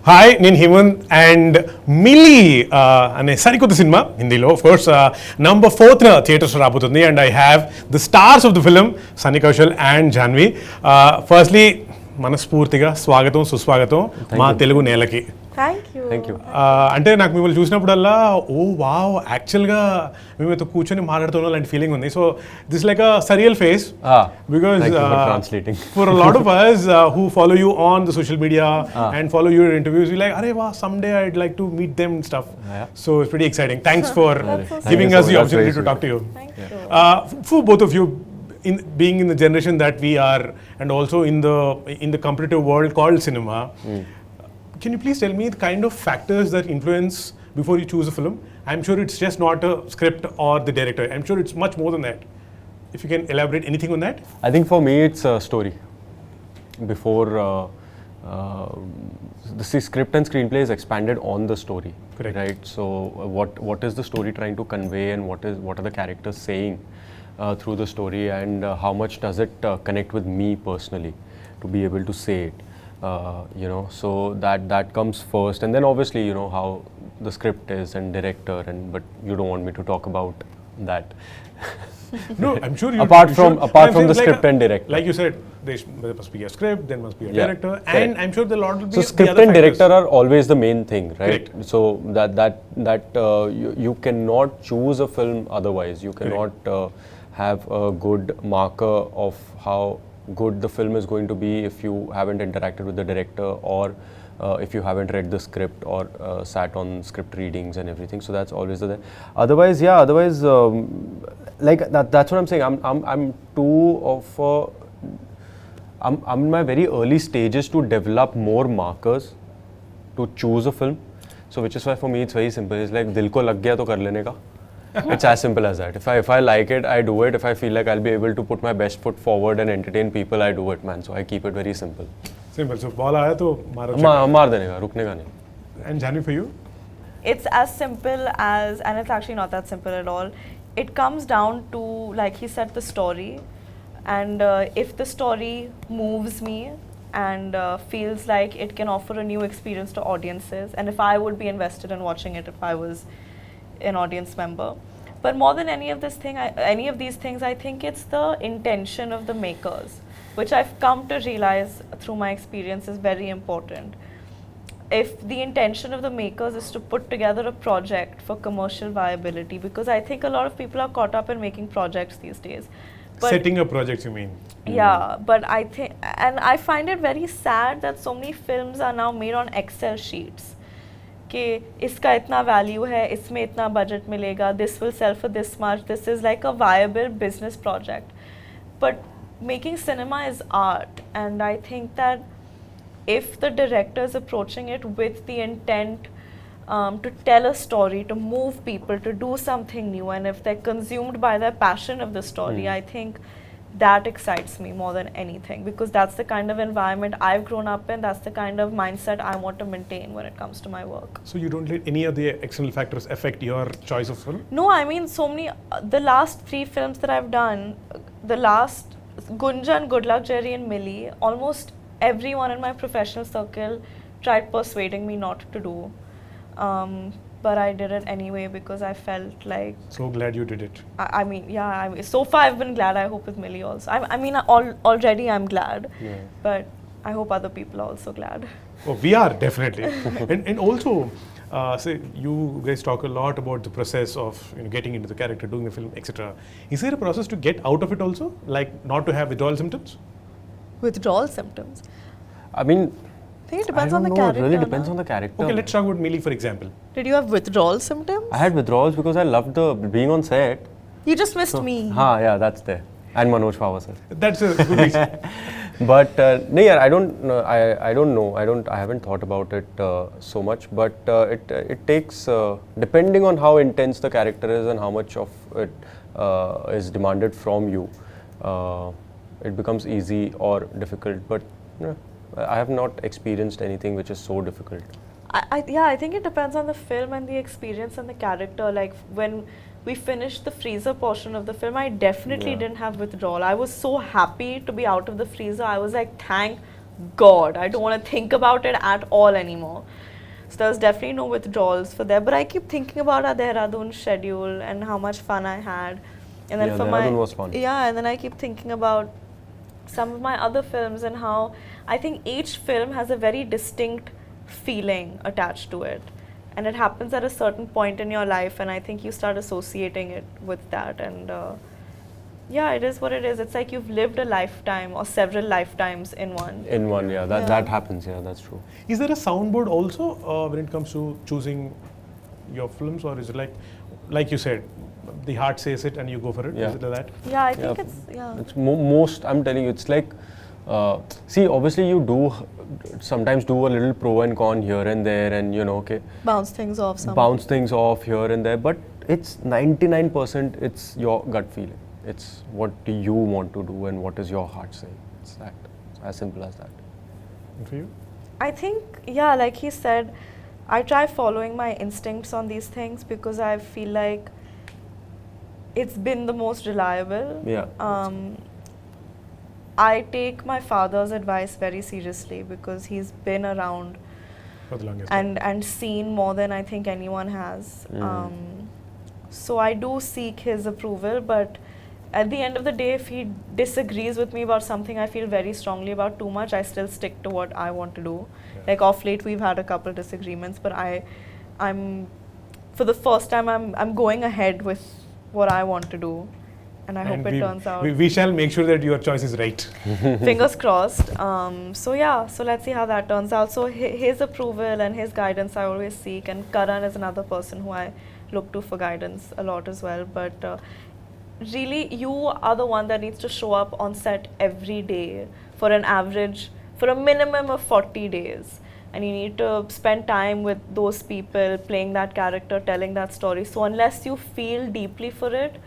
Hi నేను Hemant and milli అనే సరికొత్త సినిమా హిందీలో of course November 4th theatres రాబోతుంది and I have the stars of the film Sunny Kaushal and Janhvi. Firstly మనస్ఫూర్తిగా స్వాగతం సుస్వాగతం మా తెలుగు నేలకి. Thank you. అంటే నాకు మిమ్మల్ని చూసినప్పుడల్లా ఓ వావ్ యాక్చువల్గా మేమైతే కూర్చొని మాట్లాడుతున్నా లాంటి ఫీలింగ్ ఉంది. So this like a surreal face because for lot of us who follow you on the social media and follow your interviews, we like arey wow someday I'd like to meet them and stuff. So it's pretty exciting. Thanks for giving us the opportunity to talk to you. For both of you, in being in the generation that we are and also in the competitive world called cinema, can you please tell me the kind of factors that influence before you choose a film? I'm sure it's just not a script or the director. I'm sure it's much more than that. If you can elaborate anything on that? I think for me it's a story. Before the script and screenplay is expanded on the story. Correct. Right? So what is the story trying to convey and what are the characters saying through the story, and how much does it connect with me personally to be able to say it. So that comes first, and then obviously how the script is and director, but you don't want me to talk about that. No, I'm sure you apart from the like script and director, like you said, there must be a script, there must be a director, and I'm sure the lot will be so script and director are always the main thing, right? Correct. So that you cannot choose a film otherwise. You cannot have a good marker of how good the film is going to be if you haven't interacted with the director, or if you haven't read the script or sat on script readings and everything. So that's always there. Otherwise like that's what I'm saying. I'm I'm in my very early stages to develop more markers to choose a film. So which is why for me it's very simple. It's like dil ko lag gaya to kar lene ka. It's as simple as that. If I like it, I do it. If I feel like I'll be able to put my best foot forward and entertain people, I do it, man. So I keep it very simple. Simple. So ball aaya to maar dene ka, rukne ka nahi. And Janhvi, for you? It's as simple as, and it's actually not that simple at all. It comes down to, like he said, the story. And if the story moves me and feels like it can offer a new experience to audiences, and if I would be invested in watching it if I was an audience member. But more than any of these things, I think it's the intention of the makers, which I've come to realize through my experience is very important. If the intention of the makers is to put together a project for commercial viability, because I think a lot of people are caught up in making projects these days. But setting up projects, you mean? Yeah, but I think, and I find it very sad that so many films are now made on Excel sheets. कि इसका इतना value है, इसमें इतना budget मिलेगा, this will sell for this much, this is like a viable business project. But making cinema is art, and I think that if the director is approaching it with the intent to tell a story, to move people, to do something new, and if they're consumed by their passion of the story, I think that excites me more than anything, because that's the kind of environment I've grown up in, that's the kind of mindset I want to maintain when it comes to my work. So you don't let any of the external factors affect your choice of film? No, I mean so many, the last 3 films that I've done, the last Gunjan, Good Luck Jerry and Mili, almost everyone in my professional circle tried persuading me not to do. But I did it anyway because I felt like... So glad you did it. I mean, so far I've been glad. I hope with Mili also. I mean, already I'm glad. Yeah. But I hope other people are also glad. Oh, we are, definitely. and also, say, you guys talk a lot about the process of getting into the character, doing the film, etc. Is there a process to get out of it also? Like not to have withdrawal symptoms? Withdrawal symptoms? I mean... I think it depends on the character. It really depends on the character. Okay, let's talk about Mili, for example. Did you have withdrawal symptoms? I had withdrawals because I loved being on set. You just missed me. Yeah, that's there. And Manoj Pawar sir. That's a good reason. But no, yeah, I don't know. I haven't thought about it so much. But it takes, depending on how intense the character is and how much of it is demanded from you, it becomes easy or difficult. But I have not experienced anything which is so difficult. I think it depends on the film and the experience and the character. Like when we finished the freezer portion of the film, I definitely didn't have withdrawal. I was so happy to be out of the freezer. I was like, thank God, I don't want to think about it at all anymore. So there's definitely no withdrawals for there. But I keep thinking about our Dehradun schedule and how much fun I had. And then Yeah, for Dehradun was fun. Yeah, and then I keep thinking about some of my other films and how I think each film has a very distinct feeling attached to it. And it happens at a certain point in your life, and I think you start associating it with that. And yeah, it is what it is. It's like you've lived a lifetime or several lifetimes in one. In one, yeah. That happens, yeah, that's true. Is there a soundboard also when it comes to choosing your films, or is it like you said, the heart says it and you go for it? Yeah. Is it like that? Yeah, I think It's most, I'm telling you, it's like, see, obviously you do sometimes do a little pro and con here and there, and you know, okay, bounce things off here and there, but it's 99% it's your gut feeling. It's what do you want to do and what is your heart saying. It's that, as simple as that. And for you? I think, yeah, like he said, I try following my instincts on these things because I feel like it's been the most reliable. Yeah. I take my father's advice very seriously because he's been around For the longest time. and seen more than I think anyone has. So I do seek his approval, but at the end of the day, if he disagrees with me about something I feel very strongly about too much, I still stick to what I want to do. Yeah. Like off late, we've had a couple disagreements, but I'm for the first time, I'm going ahead with what I want to do, and I hope it turns out. We shall make sure that your choice is right. Fingers crossed. So yeah, so let's see how that turns out. So his approval and his guidance I always seek, and Karan is another person who I look to for guidance a lot as well. But really, you are the one that needs to show up on set every day for a minimum of 40 days. And you need to spend time with those people, playing that character, telling that story. So unless you feel deeply for it,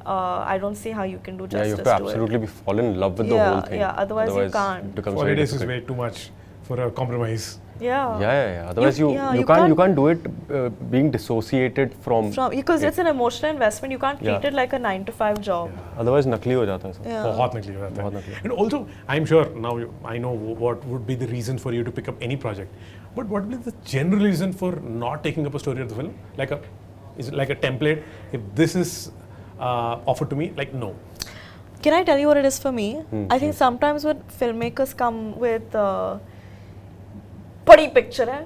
I don't see how you can do justice to it. You have to absolutely fall in love with the whole thing. Yeah, otherwise you can't. It becomes 40 very days is difficult. way too much for a compromise. Yeah. Otherwise you can't do it being dissociated from because it's an emotional investment. You can't treat it like a 9-to-5 job. Otherwise नकली हो जाता है सब. Yeah. बहुत नकली हो जाता है. बहुत नकली. And also, I'm sure now I know what would be the reason for you to pick up any project. But what would be the general reason for not taking up a story of the film? Is it like a template? If this is offered to me, like no. Can I tell you what it is for me? I think sometimes when filmmakers come with बड़ी picture है,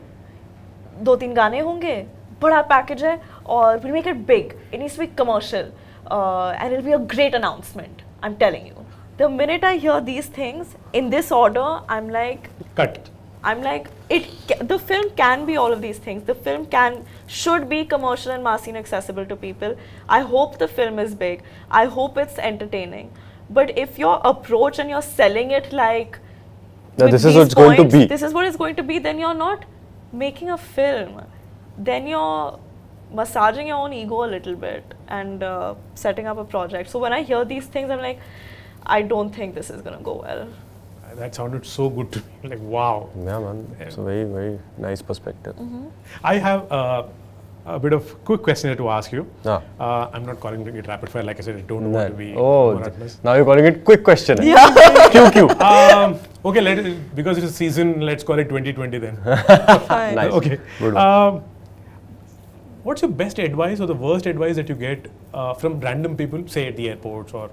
2-3 गाने होंगे, बड़ा package है, और we'll make it big. It needs to be commercial, and it'll be a great announcement. I'm telling you. The minute I hear these things in this order, I'm like, Cut. I'm like, the film can be all of these things. The film should be commercial and massy and accessible to people. I hope the film is big. I hope it's entertaining. But if your approach and you're selling it like, Now this is what it's going to be. This is what it's going to be. Then you're not making a film. Then you're massaging your own ego a little bit and setting up a project. So when I hear these things, I'm like, I don't think this is going to go well. That sounded so good to me. Like, wow. Yeah, man. It's a very, very nice perspective. I have a bit of quick question to ask you. Ah. I'm not calling it rapid fire. Like I said, I don't want to be Oh, monotonous. now you're calling it quick question. Yeah. QQ. Okay, because it's a season, let's call it 2020 then. Fine. Nice. Okay. Good one. What's your best advice or the worst advice that you get from random people, say at the airports or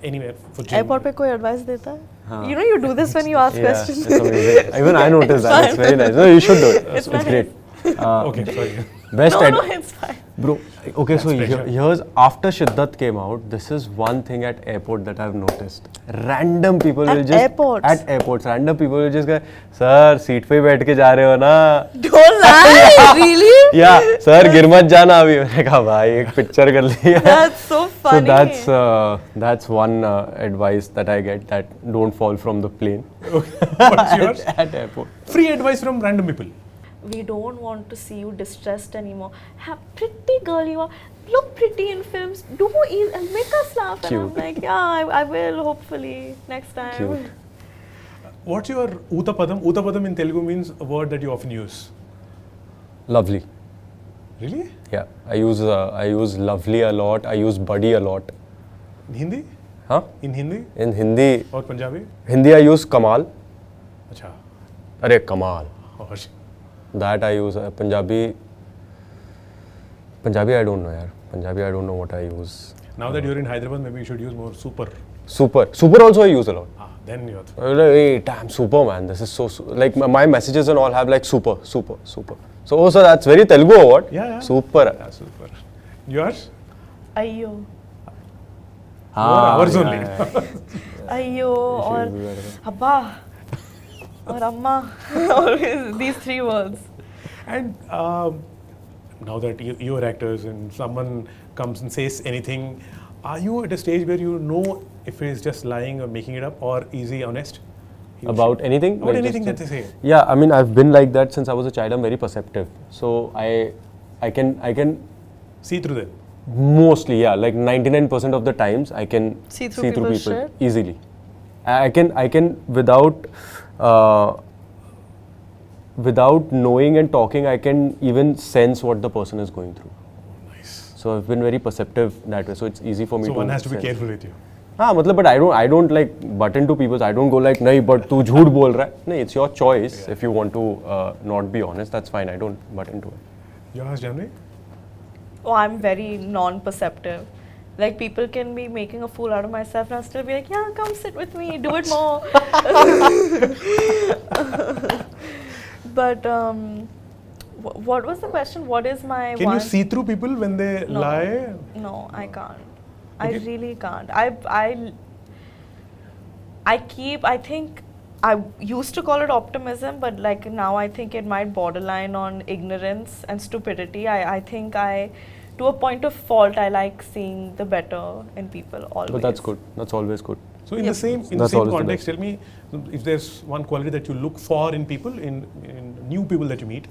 anywhere for gym? Airport पे कोई advice देता है? You know you do this when you ask Yeah, questions. it's amazing. Even I noticed that. It's very nice. No, you should do it. It's nice. great. Okay, sorry. Best No, it's fine. Bro, okay, so pressure. here's after Shiddat came out, this is one thing at airport that I've noticed. Random people will just at airports, random people will just go, sir, seat पे बैठ के जा रहे हो ना? Don't lie, really? Yeah, sir, गिर मत जाना अभी. मैंने कहा भाई एक picture कर लिया. That's so funny. So that's one advice that I get, that don't fall from the plane. What's yours? At airport. Free advice from random people. We don't want to see you distressed anymore. Pretty girl you are. Look pretty in films. Do make us laugh. Cute. And I'm like, yeah, I will hopefully next time. Cute. What's your Utapadam? Utapadam in Telugu means a word that you often use. Lovely. Really? Yeah, I use lovely a lot. I use buddy a lot. In Hindi? Huh? In Hindi? In Hindi, Or Punjabi? I use Kamal. अच्छा. अरे कमाल. और That I use. Punjabi I don't know yaar. Punjabi I don't know what I use. now that you're in Hyderabad, maybe you should use more super. Super also I use a lot. Then you're. Like, hey, damn, super man. This is so like my messages and all have like super. So that's very Telugu or what? Yeah. Super. Yeah, super. Yours? Ayyo. More hours only. Ayyo or Abba or Amma. Always these three words. And now that you're actors and someone comes and says anything, are you at a stage where you know if it's just lying or making it up, or is he honest? About anything? About Like anything that they say. Yeah, I mean, I've been like that since I was a child. I'm very perceptive. So I can See through them. mostly, yeah, like 99% of the times I can See through people's shit? easily. I can without knowing and talking, I can even sense what the person is going through. Nice. So I've been very perceptive that way. So it's easy for me So to one has to be sense. careful with you. हाँ मतलब but I don't like butt into people. I don't go like नहीं but तू झूठ बोल रहा है. नहीं, it's your choice. If you want to not be honest, that's fine. I don't butt into it. Yours, Janhvi? Oh, I'm very non-perceptive. Like people can be making a fool out of myself and I'll still be like, yeah, come sit with me, do it more. But what was the question? What is my Can one? you see through people when they No. lie? No, I can't. Okay. I really can't. I think I used to call it optimism, but like now I think it might borderline on ignorance and stupidity. I think to a point of fault, I like seeing the better in people always. But that's good. That's always good. So in the same That's always the context, best. tell me if there's one quality that you look for in people, in new people that you meet.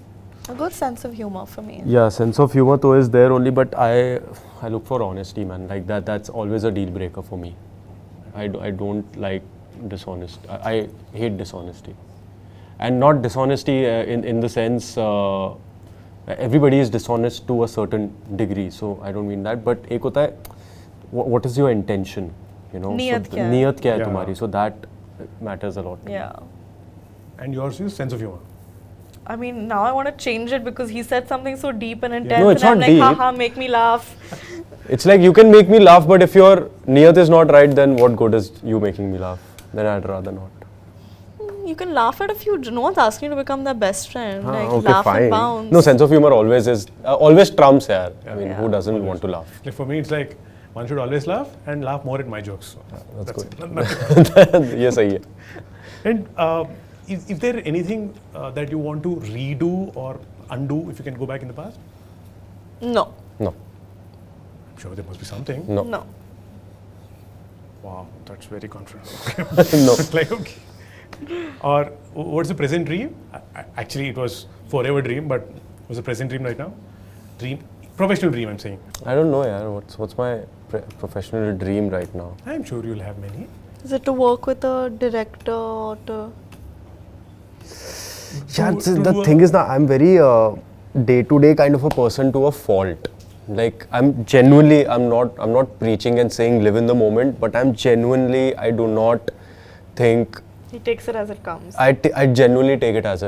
A good sense of humor for me. Yeah, sense of humor though is there only, but I look for honesty, man. Like that's always a deal breaker for me. I don't like dishonest. I hate dishonesty, and not dishonesty in the sense everybody is dishonest to a certain degree. So I don't mean that. But एक होता है, what is your intention? You know, नीयत क्या है? नीयत क्या है Yeah. तुम्हारी? So that matters a lot. Yeah. And yours is sense of humor. I mean, now I want to change it because he said something so deep and intense, No, it's and I'm not like, deep. haha, make me laugh. It's like you can make me laugh, but if your niyat is not right, then what good is you making me laugh? Then I'd rather not. You can laugh at a few. No one's asking you to become their best friend. Like, Okay, laugh fine. and bounce. No, sense of humor always trumps, yaar. I mean, Yeah. who doesn't want to laugh? Like for me, it's like one should always laugh and laugh more at my jokes. So That's good. it. Nothing. ये सही है. And is there anything that you want to redo or undo if you can go back in the past? No. No, I'm sure there must be something. no, No. Wow, that's very confident. no. Like, okay. Or what's the present dream? Actually, it was forever dream, but what's the present dream right now? Dream, professional dream, I'm saying. I don't know, yaar. What's my professional dream right now? I'm sure you'll have many. Is it to work with a director or to? Yeah, to the do thing is that I'm very day-to-day kind of a person to a fault. Like I'm not preaching and saying live in the moment, but I do not think. He takes it as it comes. I genuinely take it as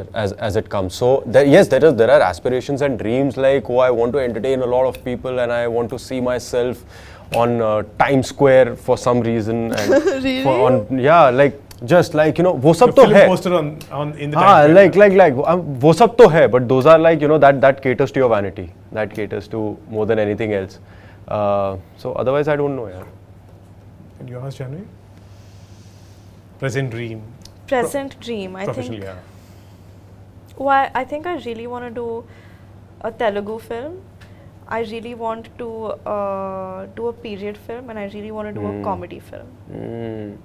it comes. So there are aspirations and dreams like I want to entertain a lot of people and I want to see myself on Times Square for some reason. And Really? Just like वो सब The तो film है. poster on in the हाँ, Times like Square. वो सब तो है, but those are like that caters to your vanity, that caters to more than anything else. So otherwise I don't know, yaar. And yours, Janhvi? Present dream. Present dream. I Professional, think. yeah. Why? I think I really want to do a Telugu film. I really want to do a period film, and I really want to do a comedy film.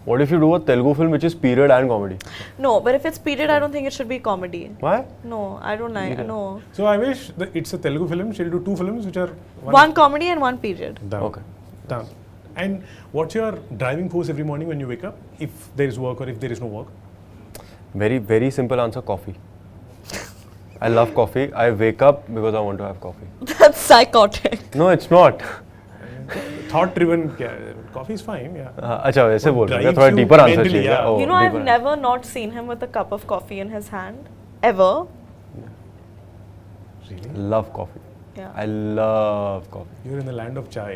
What if you do a Telugu film which is period and comedy? No, but if it's period, I don't think it should be comedy. Why? No, I don't like. No. So I wish that it's a Telugu film. She'll do two films which are One comedy and one period. Done. Okay. Done. And what's your driving force every morning when you wake up? If there is work or if there is no work? Very, very simple answer, coffee. I love coffee. I wake up because I want to have coffee. That's psychotic. No, it's not. Thought driven Coffee is fine, yeah. अच्छा वैसे बोल रहे हैं drives थोड़ा you deeper answer mentally, चाहिए yeah. Oh, You know, I've deeper. never not seen him with a cup of coffee in his hand. Ever. Really? Love coffee. Yeah. I love coffee. You're in the land of chai.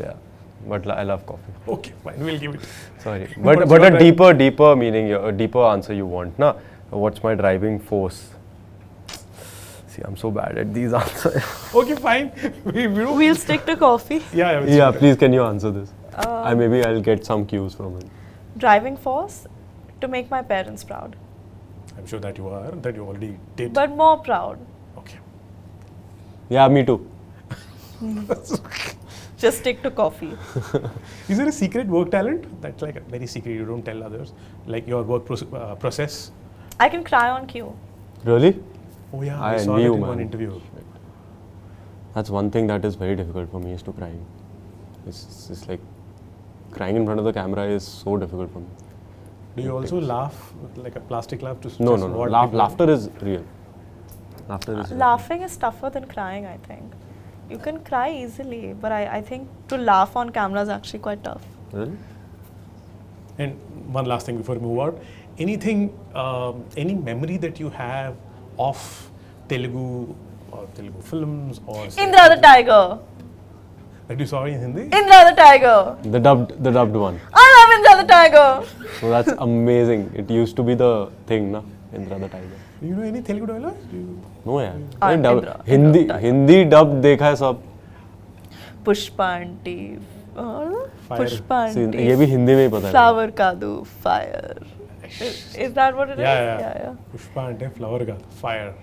Yeah, but I love coffee. Okay, fine, we'll give it. Sorry, What's but your a deeper meaning, a deeper answer you want, na? What's my driving force? See, I'm so bad at these answers. Okay, fine. we don't. We'll stick to coffee. Yeah, Yeah, please, can you answer this? Maybe I'll get some cues from it. Driving force to make my parents proud, I'm sure that you are, that you already did. but more proud. Okay. Yeah, me too. Just stick to coffee. Is there a secret work talent that's like very secret, you don't tell others? Like your work process? I can cry on cue. Really? Oh yeah, I I saw that envy you, in one man. interview. That's one thing that is very difficult for me is to cry. It's like crying in front of the camera is so difficult for me. Do you also laugh, like a plastic laugh to No. just what people- Laughter is real. Laughter is real. Laughing is tougher than crying, I think. You can cry easily, but I think to laugh on camera is actually quite tough. Really? And one last thing before we move out. Anything, any memory that you have of Telugu or Telugu films or Indra the Tiger! that you saw in Hindi? Indra the Tiger! The dubbed one. I love Indra the Tiger! So that's amazing. It used to be the thing, na? Indra the Tiger. Do you know any Telugu dialogues? No यार. I'm dub, Indra, Hindi Indra. Hindi dub देखा है सब. Pushpa aunty. Fire. Pushpa See, aunty. ये भी हिंदी में ही पता है. Flower kadu, fire. Is that what it is? Yeah. Pushpa ante flower ka fire.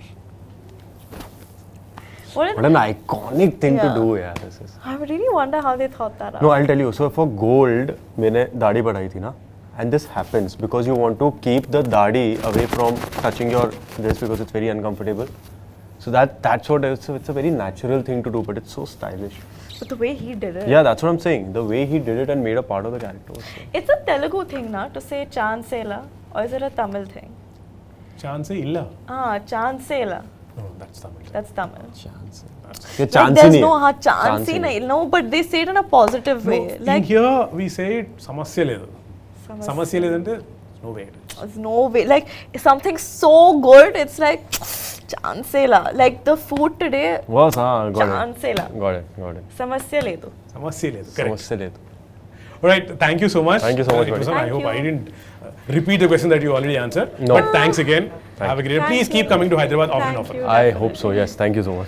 What an iconic thing to Yeah. do यार. This is. I really wonder how they thought that out. No, I'll tell you. So for gold, मैंने दाढ़ी बढ़ाई थी ना. And this happens because you want to keep the dadi away from touching your this because it's very uncomfortable. So that's what it's a very natural thing to do, but it's so stylish. But the way he did it. Yeah, that's what I'm saying. The way he did it and made a part of the character. Was so- It's a Telugu thing, na, to say chansela, or is it a Tamil thing? Chance illa. Chansela. No, that's Tamil. That's Tamil. Chance. That's- ये Like, chance ही there's नहीं no है. chance Chance ही ही नहीं. nahi. No, but they say it in a positive way. No, Like in here we say it సమస్య లేదు. Samasya. సమస్య లేదంటే no way. there's no way. Like something so good, it's like chansela. Like the food today, Was हाँ, got it. chansela. Got it. Samasya ledu. సమస్య లేదు. Correct. समझ से ले तो. Alright, thank you so much. Thank you so much, It was buddy. on, I Thank hope you. I didn't repeat the question that you already answered. No. But thanks again. Have a great day. Thank Please keep you. coming to Hyderabad often. Thank often. you. I hope so. Yes. Thank you so much.